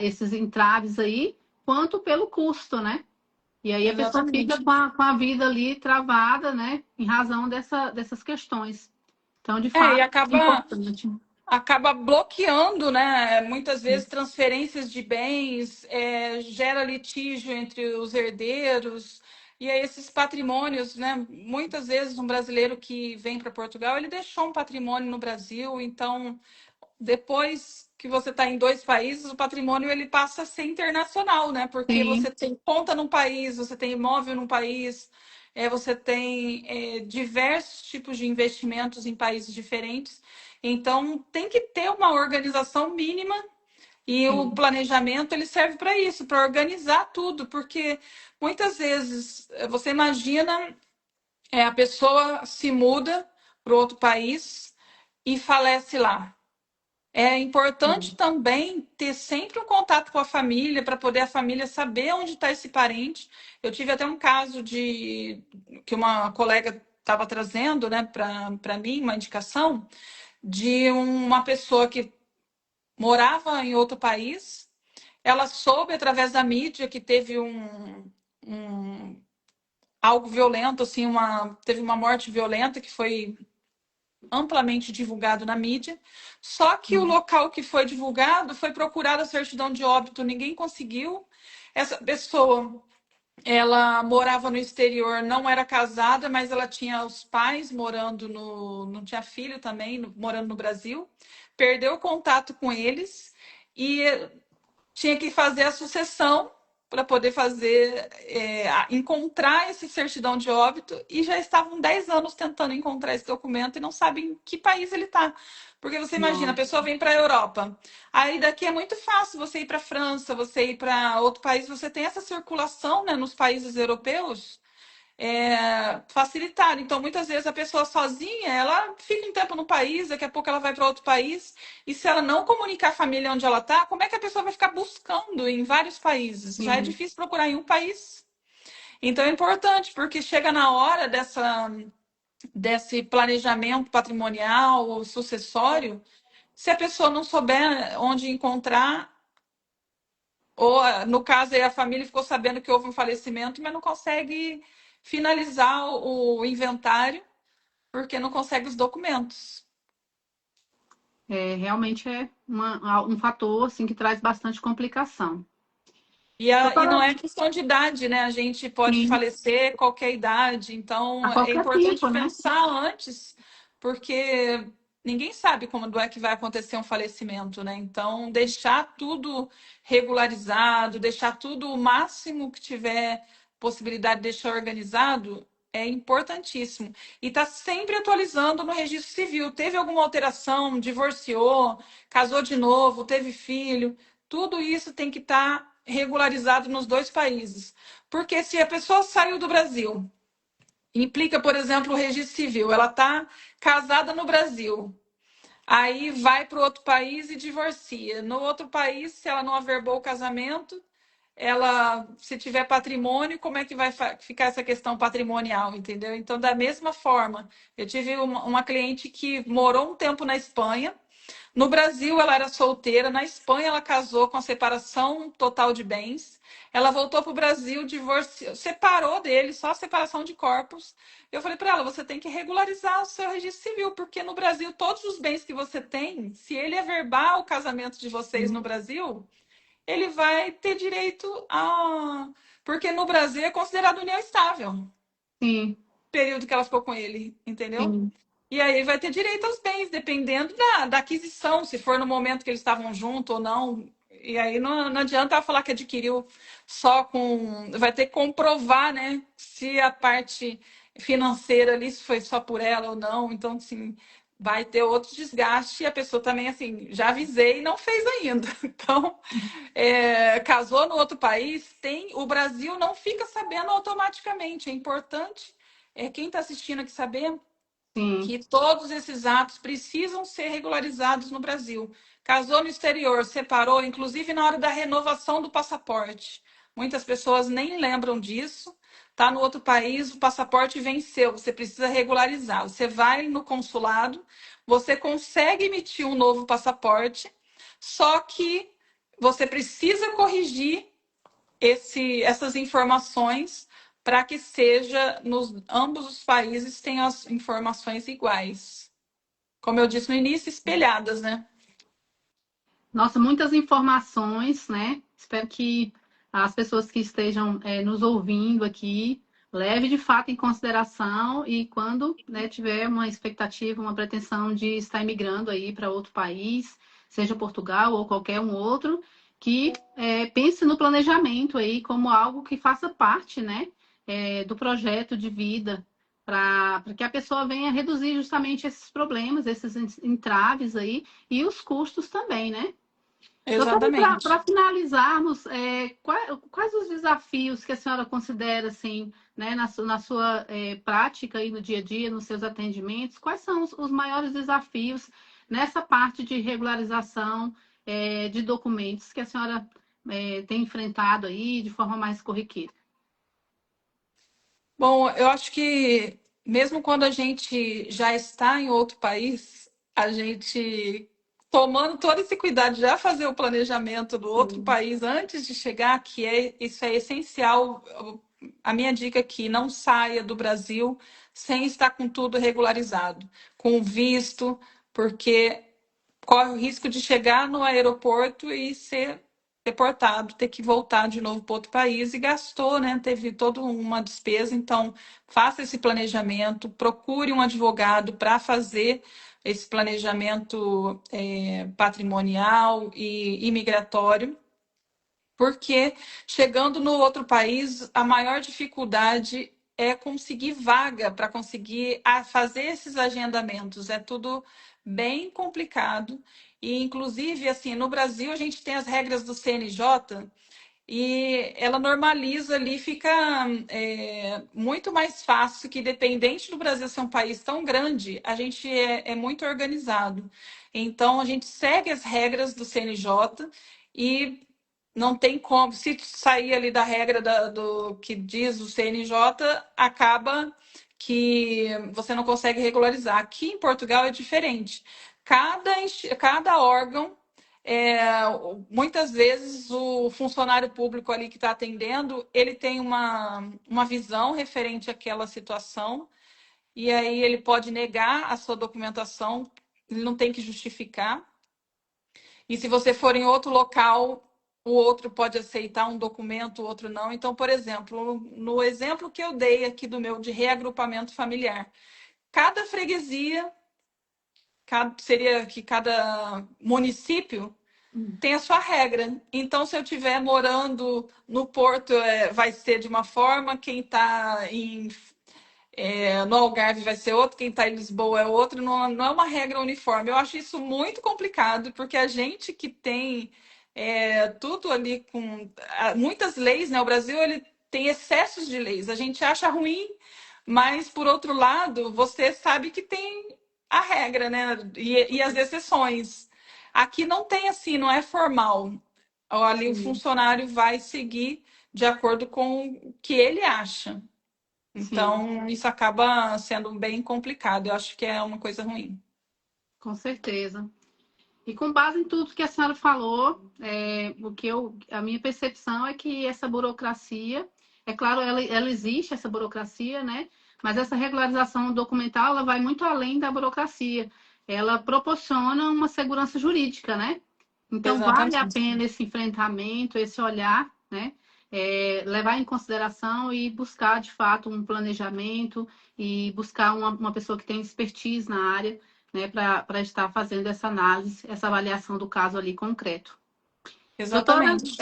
esses entraves aí, quanto pelo custo, né? E aí a pessoa fica exatamente. com a vida ali travada, né, em razão dessas questões. Então, de E fato, é acaba importante. acaba bloqueando, né? Muitas vezes transferências de bens, gera litígio entre os herdeiros. E aí esses patrimônios, né? Muitas vezes um brasileiro que vem para Portugal, ele deixou um patrimônio no Brasil, então depois que você está em dois países, o patrimônio ele passa a ser internacional, né? Porque você Sim, tem conta num país, você tem imóvel num país, você tem diversos tipos de investimentos em países diferentes. Então, tem que ter uma organização mínima e o sim, planejamento ele serve para isso, para organizar tudo, porque muitas vezes você imagina a pessoa se muda para outro país e falece lá. É importante sim, também ter sempre um contato com a família para poder a família saber onde está esse parente. Eu tive até um caso de que uma colega estava trazendo, né, para mim, uma indicação de uma pessoa que morava em outro país. Ela soube através da mídia que teve um algo violento, assim, teve uma morte violenta que foi amplamente divulgado na mídia. Só que o sim, local que foi divulgado foi procurada a certidão de óbito, ninguém conseguiu. Essa pessoa, ela morava no exterior, não era casada, mas ela tinha os pais morando não tinha filho também, morando no Brasil. Perdeu o contato com eles e tinha que fazer a sucessão para poder fazer, encontrar esse certidão de óbito e já estavam 10 anos tentando encontrar esse documento e não sabem em que país ele está. Porque você imagina, a nossa, pessoa vem para a Europa, aí daqui é muito fácil você ir para a França, você ir para outro país, você tem essa circulação, né, nos países europeus, facilitar. Então, muitas vezes a pessoa sozinha, ela fica um tempo no país, daqui a pouco ela vai para outro país, e se ela não comunicar a família onde ela está, como é que a pessoa vai ficar buscando em vários países? Já é sim, difícil procurar em um país. Então, é importante, porque chega na hora desse planejamento patrimonial ou sucessório, se a pessoa não souber onde encontrar, ou no caso aí a família ficou sabendo que houve um falecimento, mas não consegue finalizar o inventário porque não consegue os documentos. realmente é um fator assim, que traz bastante complicação. E Doutora, não é questão de idade, né? A gente pode sim, falecer qualquer idade, a então é qualquer importante tempo, né? pensar antes, porque ninguém sabe quando é que vai acontecer um falecimento, né? Então, deixar tudo regularizado, deixar tudo o máximo que tiver possibilidade de deixar organizado é importantíssimo. E tá sempre atualizando no registro civil. Teve alguma alteração, divorciou, casou de novo, teve filho, tudo isso tem que estar regularizado nos dois países. Porque se a pessoa saiu do Brasil, implica, por exemplo, o registro civil, ela está casada no Brasil, aí vai para o outro país e divorcia. No outro país, se ela não averbou o casamento, ela, se tiver patrimônio, como é que vai ficar essa questão patrimonial, entendeu? Então, da mesma forma, eu tive uma cliente que morou um tempo na Espanha, No Brasil, ela era solteira. Na Espanha, ela casou com a separação total de bens. Ela voltou para o Brasil, divorciou, separou dele, só separação de corpos. Eu falei para ela: você tem que regularizar o seu registro civil, porque no Brasil, todos os bens que você tem, se ele averbar o casamento de vocês no Brasil, ele vai ter direito a. Porque no Brasil é considerado união estável, Sim, período que ela ficou com ele, entendeu? sim, E aí vai ter direito aos bens, dependendo da aquisição, se for no momento que eles estavam juntos ou não. E aí não adianta ela falar que adquiriu só com. Vai ter que comprovar, né? Se a parte financeira ali se foi só por ela ou não. Então, assim, vai ter outro desgaste e a pessoa também, assim, já avisei e não fez ainda. Então, casou no outro país, o Brasil não fica sabendo automaticamente. É importante, quem está assistindo aqui saber sim, que todos esses atos precisam ser regularizados no Brasil. Casou no exterior, separou, inclusive na hora da renovação do passaporte. Muitas pessoas nem lembram disso. Está no outro país, o passaporte venceu, você precisa regularizar. Você vai no consulado, você consegue emitir um novo passaporte, só que você precisa corrigir essas informações para que seja nos ambos os países tenham as informações iguais. Como eu disse no início, espelhadas, né? nossa, muitas informações, né? Espero que as pessoas que estejam nos ouvindo aqui leve de fato em consideração e quando, né, tiver uma expectativa, uma pretensão de estar imigrando aí para outro país, seja Portugal ou qualquer um outro, que pense no planejamento aí como algo que faça parte, né, do projeto de vida para que a pessoa venha reduzir justamente esses problemas, esses entraves aí e os custos também, né? Doutora, Exatamente. para finalizarmos, quais os desafios que a senhora considera, assim, né, na sua prática e no dia a dia, nos seus atendimentos, quais são os maiores desafios nessa parte de regularização de documentos que a senhora tem enfrentado aí de forma mais corriqueira? Bom, eu acho que mesmo quando a gente já está em outro país, a gente tomando todo esse cuidado de já fazer o planejamento do outro Sim, país antes de chegar, isso é essencial. A minha dica aqui, não saia do Brasil sem estar com tudo regularizado, com visto, porque corre o risco de chegar no aeroporto e ser deportado, ter que voltar de novo para outro país e gastou, né? Teve toda uma despesa. Então, faça esse planejamento, procure um advogado para fazer esse planejamento patrimonial e imigratório, porque chegando no outro país, a maior dificuldade é conseguir vaga para conseguir fazer esses agendamentos. É tudo bem complicado. E, inclusive, assim, no Brasil, a gente tem as regras do CNJ e ela normaliza ali, fica muito mais fácil que, dependente do Brasil ser um país tão grande, a gente é muito organizado. Então, a gente segue as regras do CNJ e não tem como. Se sair ali da regra do que diz o CNJ, acaba que você não consegue regularizar. Aqui em Portugal é diferente. Cada órgão muitas vezes o funcionário público ali que está atendendo, ele tem uma visão referente àquela situação, e aí ele pode negar a sua documentação, ele não tem que justificar. E se você for em outro local, o outro pode aceitar um documento, o outro não. Então, por exemplo, no exemplo que eu dei aqui do meu de reagrupamento familiar, cada freguesia, seria que cada município tem a sua regra. Então, se eu estiver morando no Porto, vai ser de uma forma, quem está no Algarve vai ser outro, quem está em Lisboa é outro, não é uma regra uniforme. Eu acho isso muito complicado, porque a gente que tem tudo ali com muitas leis, né? O Brasil ele tem excessos de leis. A gente acha ruim, mas por outro lado, você sabe que tem a regra, né? E as exceções. Aqui não tem assim, não é formal. Ali o sim, funcionário vai seguir de acordo com o que ele acha. sim, Então, isso acaba sendo bem complicado. Eu acho que é uma coisa ruim. com certeza. E com base em tudo que a senhora falou, a minha percepção é que essa burocracia, é claro, ela existe, essa burocracia, né? Mas essa regularização documental, ela vai muito além da burocracia. Ela proporciona uma segurança jurídica, né? Então, vale a Exatamente. pena esse enfrentamento, esse olhar, né? Levar em consideração e buscar, de fato, um planejamento e buscar uma pessoa que tem expertise na área, né, para estar fazendo essa análise, essa avaliação do caso ali concreto. Doutora, Exatamente.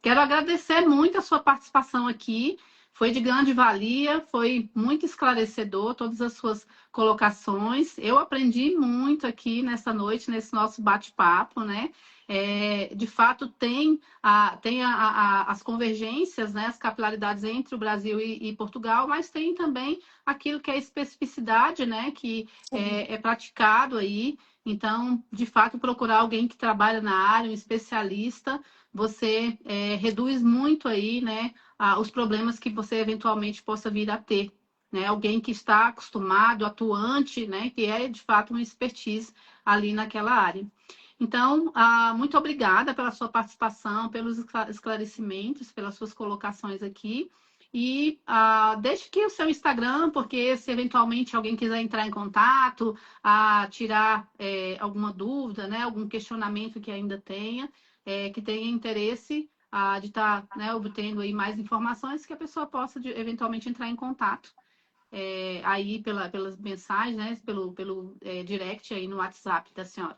quero agradecer muito a sua participação aqui. Foi de grande valia, foi muito esclarecedor todas as suas colocações. Eu aprendi muito aqui nessa noite, nesse nosso bate-papo, né? De fato, as convergências, né? As capilaridades entre o Brasil e Portugal, mas tem também aquilo que é especificidade, né? Que é praticado aí. Então, de fato, procurar alguém que trabalha na área, um especialista, você reduz muito aí, né, os problemas que você eventualmente possa vir a ter. Né? Alguém que está acostumado, atuante, né, que é de fato uma expertise ali naquela área. Então, muito obrigada pela sua participação, pelos esclarecimentos, pelas suas colocações aqui. E deixe aqui o seu Instagram, porque se eventualmente alguém quiser entrar em contato, tirar alguma dúvida, né, algum questionamento que ainda tenha, que tenha interesse de estar, né, obtendo aí mais informações, que a pessoa possa eventualmente entrar em contato aí pelas mensagens, né, pelo direct aí no WhatsApp da senhora.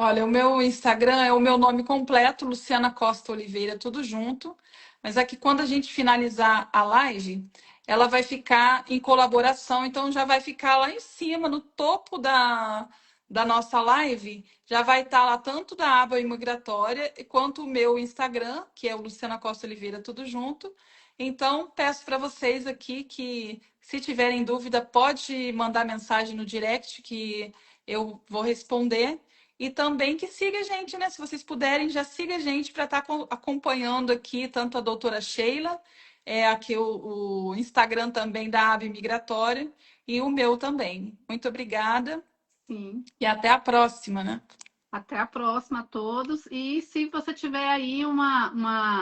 Olha, o meu Instagram é o meu nome completo, Luciana Costa Oliveira, tudo junto. Mas aqui quando a gente finalizar a live, ela vai ficar em colaboração, então já vai ficar lá em cima, no topo da nossa live, já vai estar lá tanto da aba imigratória quanto o meu Instagram, que é o Luciana Costa Oliveira, tudo junto. Então, peço para vocês aqui que, se tiverem dúvida, pode mandar mensagem no direct que eu vou responder. E também que siga a gente, né? Se vocês puderem, já siga a gente para estar acompanhando aqui tanto a doutora Sheila, aqui o Instagram também da Ave Migratória e o meu também. Muito obrigada Sim. e até a próxima, né? Até a próxima a todos. E se você tiver aí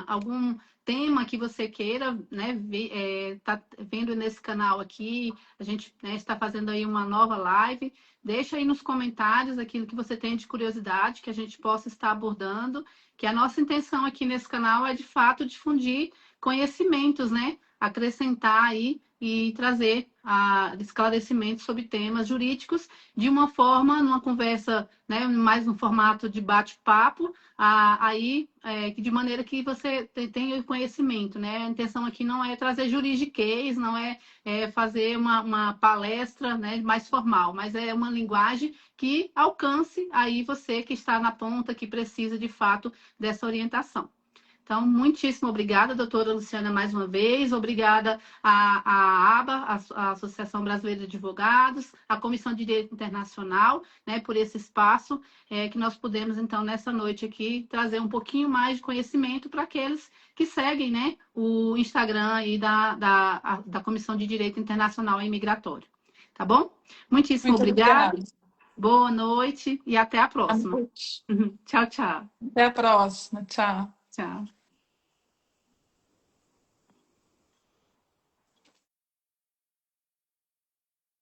algum tema que você queira, né, tá vendo nesse canal aqui, a gente, né, está fazendo aí uma nova live, deixa aí nos comentários aquilo que você tem de curiosidade, que a gente possa estar abordando, que a nossa intenção aqui nesse canal é, de fato, difundir conhecimentos, né, acrescentar aí e trazer esclarecimentos sobre temas jurídicos de uma forma, numa conversa, né, mais no formato de bate-papo, que de maneira que você tenha conhecimento, né? A intenção aqui não é trazer juridiquês, não é fazer uma palestra, né, mais formal, mas é uma linguagem que alcance aí você que está na ponta, que precisa de fato dessa orientação. Então, muitíssimo obrigada, doutora Luciana, mais uma vez. Obrigada à ABA, a Associação Brasileira de Advogados, à Comissão de Direito Internacional, né, por esse espaço que nós pudemos, então, nessa noite aqui, trazer um pouquinho mais de conhecimento para aqueles que seguem, né, o Instagram aí da Comissão de Direito Internacional e Imigratório. Tá bom? Muitíssimo Muito obrigada. obrigada. Boa noite e até a Boa próxima. noite. Tchau, tchau. Até a próxima. Tchau. Tchau.